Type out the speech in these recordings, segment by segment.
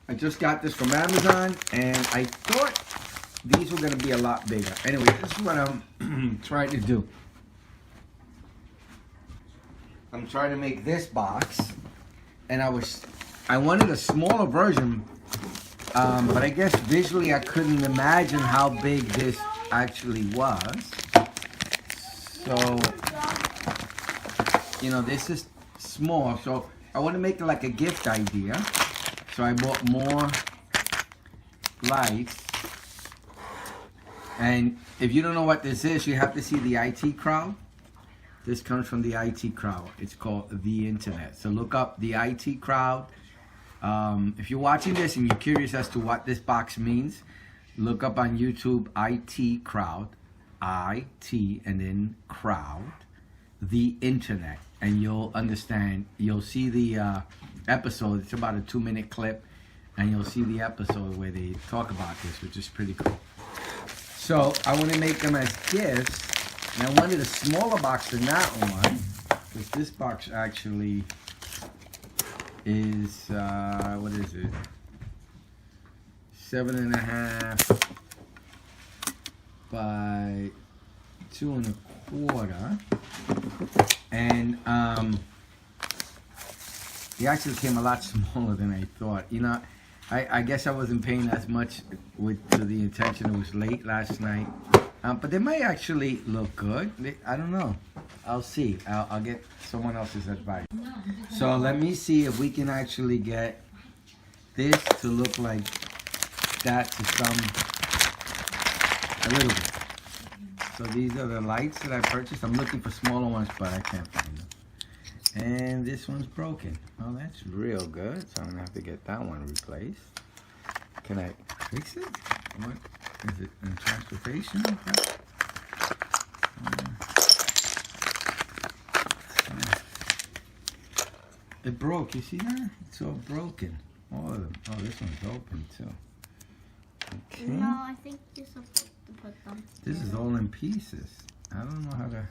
I just got this from Amazon, and I thought these were going to be a lot bigger. Anyway, this is what I'm trying to do. I'm trying to make this box, and I wanted a smaller version, but I guess visually I couldn't imagine how big this actually was. So, you know, this is small, so I want to make it like a gift idea. So I bought more lights. And if you don't know what this is, you have to see the IT crowd. This comes from the IT crowd. It's called the internet. So look up the IT crowd. If you're watching this and you're curious as to what this box means, look up on YouTube IT crowd, IT and then crowd, the internet, and you'll understand. You'll see the episode. It's about a 2-minute clip, and you'll see the episode where they talk about this, which is pretty cool. So I want to make them as gifts, and I wanted a smaller box than that one, because this box actually is what is it? 7.5 by 2 1/4, and it actually came a lot smaller than I thought. You know, I guess I wasn't paying as much to the attention. It was late last night, but they might actually look good. I don't know. I'll see. I'll get someone else's advice. So let me see if we can actually get this to look like that to a little bit. So these are the lights that I purchased. I'm looking for smaller ones, but I can't find them. And this one's broken. Oh, that's real good. So I'm gonna have to get that one replaced. Can I fix it? What is it in transportation? It broke. You see that? It's all broken. All of them. Oh, this one's open too. Okay. No, I think you're supposed to put them together. This is all in pieces. I don't know how to. I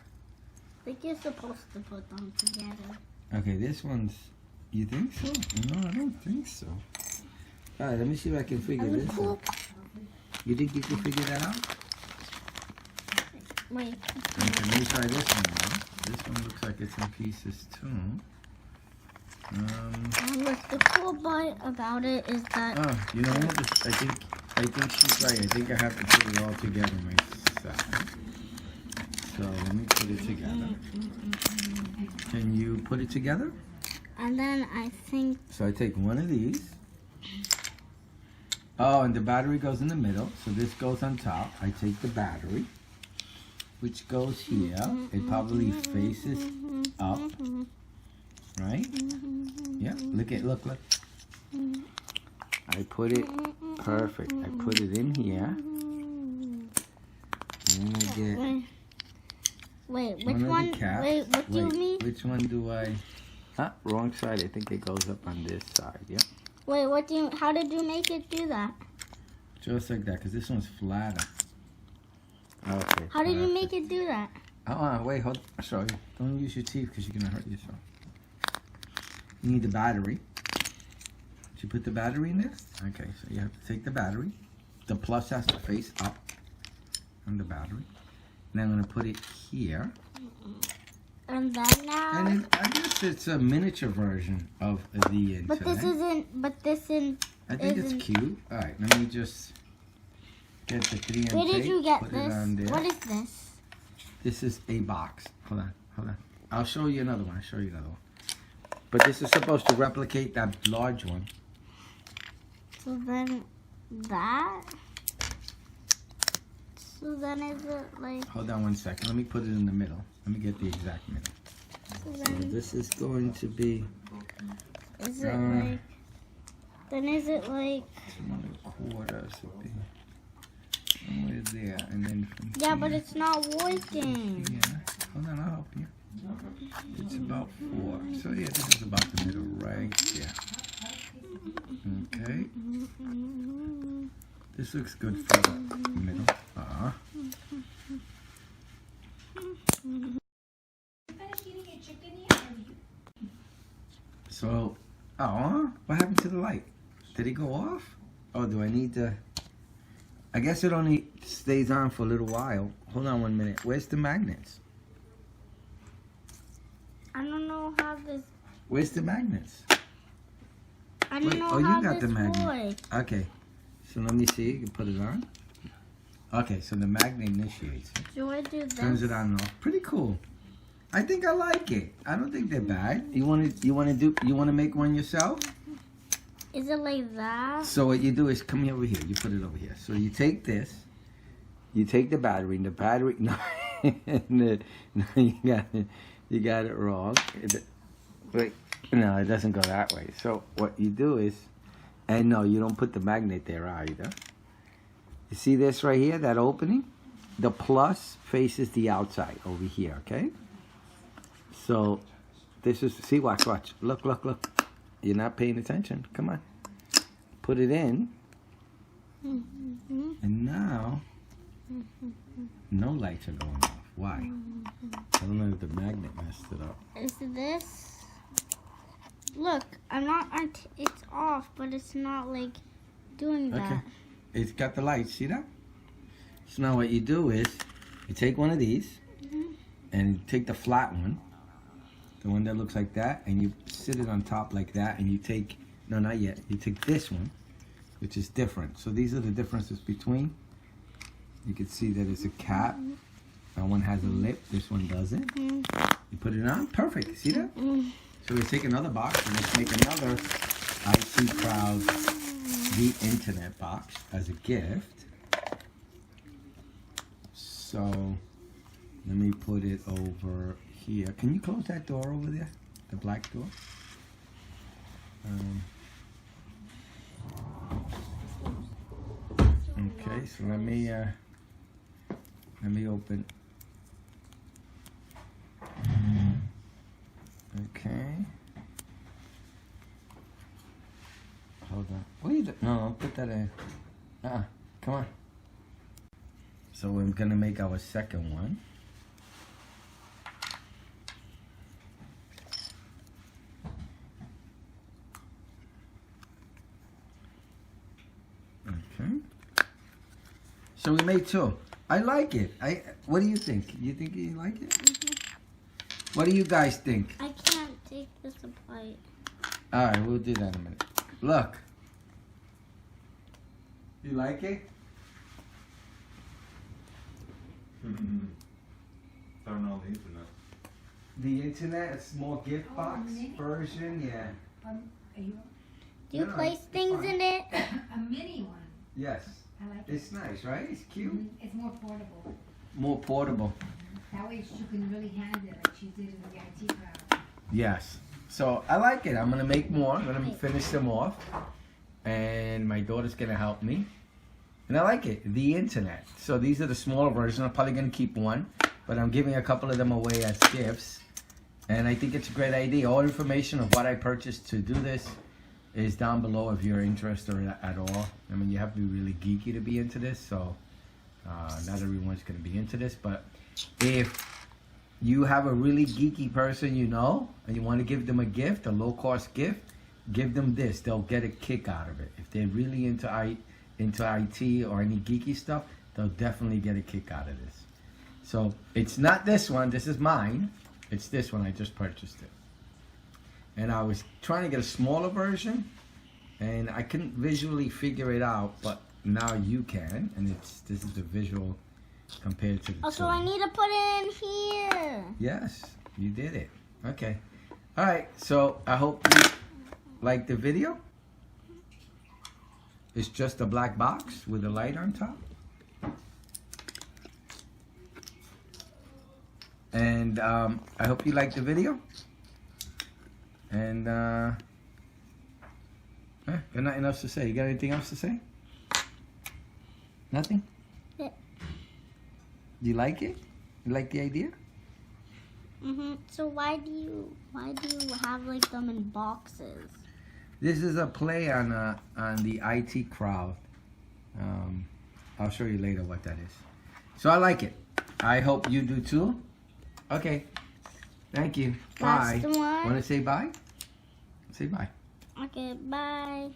think you're supposed to put them together. Okay, this one's. You think so? No, I don't think so. All right, let me see if I can figure this out. You think you can figure that out? Wait. Okay, let me try this one now. This one looks like it's in pieces too. What's the cool part about it is that. Oh, you know what? I think she's right. I think I have to put it all together myself. So let me put it together. Can you put it together? And then I think. So I take one of these. Oh, and the battery goes in the middle. So this goes on top. I take the battery, which goes here. It probably faces up. Right? Yeah, look. I put it perfect. I put it in here. And I get Wait, which one? Wait, what do you mean? Which one do I? Wrong side. I think it goes up on this side. Yeah. Wait, what do you? How did you make it do that? Just like that, because this one's flatter. Okay. How did you make it do that? Wait, hold. I'll show you. Don't use your teeth because you're gonna hurt yourself. You need the battery. Did you put the battery in there? Okay, so you have to take the battery. The plus has to face up on the battery. And I'm gonna put it here. And then now. And I guess it's a miniature version of the internet. But this isn't. But this isn't. I think it's cute. All right, let me just get the 3M tape. Where did you get put this? It on there. What is this? This is a box. Hold on. I'll show you another one. But this is supposed to replicate that large one. So then that. So then is it like? Hold on 1 second. Let me put it in the middle. Let me get the exact middle. So this is going to be. Is it like? Then is it like? 2 1/4 would be somewhere there, and then from Yeah, here, but it's not working. Yeah. Hold on, I'll help you. It's about 4. So yeah, this is about the middle right there. Okay. This looks good for the middle. So, what happened to the light? Did it go off? Oh, do I need to? I guess it only stays on for a little while. Hold on 1 minute. Where's the magnets? I don't know how this. Where's the magnets? I don't know oh, how you got this the magnet. works. Okay. So let me see. You can put it on. Okay, so the magnet initiates it. Do I do this? Turns it on and off. Pretty cool. I think I like it. I don't think they're bad. You want to make one yourself? Is it like that? So what you do is come over here. You put it over here. So you take this. You take the battery. And the battery. No, no, you got it wrong. Wait, no, it doesn't go that way. So what you do is, and no, you don't put the magnet there either. You see this right here? That opening. The plus faces the outside over here. Okay. So this is. See, watch. Look. You're not paying attention. Come on. Put it in. And now, no lights are going off. Why? I don't know if the magnet messed it up. Is this? Look, it's off, but it's not like doing that. Okay. It's got the lights. See that? So now what you do is, you take one of these, and you take the flat one, the one that looks like that, and you sit it on top like that, and you take, no, not yet, you take this one, which is different. So these are the differences between. You can see that it's a cap. That one has a lip, this one doesn't. You put it on, perfect, see that? So we take another box, and let's make another IT Crowd The Internet box as a gift. So let me put it over here. Can you close that door over there? The black door? Okay, so let me open. Okay. Hold on. What are you doing? No, put that in. Come on. So we're gonna make our second one. Okay. So we made two. I like it. What do you think? You think you like it? What do you guys think? I can't take this apart. All right, we'll do that in a minute. Look. You like it? Turn on the internet. The internet, a small gift box version, yeah. Do you place things in it? A mini one. Yes. I like it. It's nice, right? It's cute. It's more portable. More portable. That way she can really handle it like she did in the IT crowd. Yes. So I like it. I'm gonna make more. I'm gonna finish them off, and my daughter's gonna help me. And I like it. The internet. So these are the smaller versions. I'm probably gonna keep one, but I'm giving a couple of them away as gifts. And I think it's a great idea. All information of what I purchased to do this is down below if you're interested at all. I mean, you have to be really geeky to be into this, so not everyone's gonna be into this. But if you have a really geeky person you know, and you want to give them a gift, a low-cost gift, give them this. They'll get a kick out of it. If they're really into IT or any geeky stuff, they'll definitely get a kick out of this. So it's not this one. This is mine. It's this one. I just purchased it. And I was trying to get a smaller version, and I couldn't visually figure it out, but now you can. And this is the visual compared to the Also, two. I need to put it in here. Yes, you did it. Okay. All right. So I hope you liked the video. It's just a black box with a light on top. And I hope you liked the video. And got nothing else to say. You got anything else to say? Nothing? Yeah. You like it? You like the idea? So why do you have like them in boxes? This is a play on the IT crowd. I'll show you later what that is. So I like it. I hope you do too. Okay. Thank you. That's Bye. the one. Want to say bye? Say bye. Okay, bye.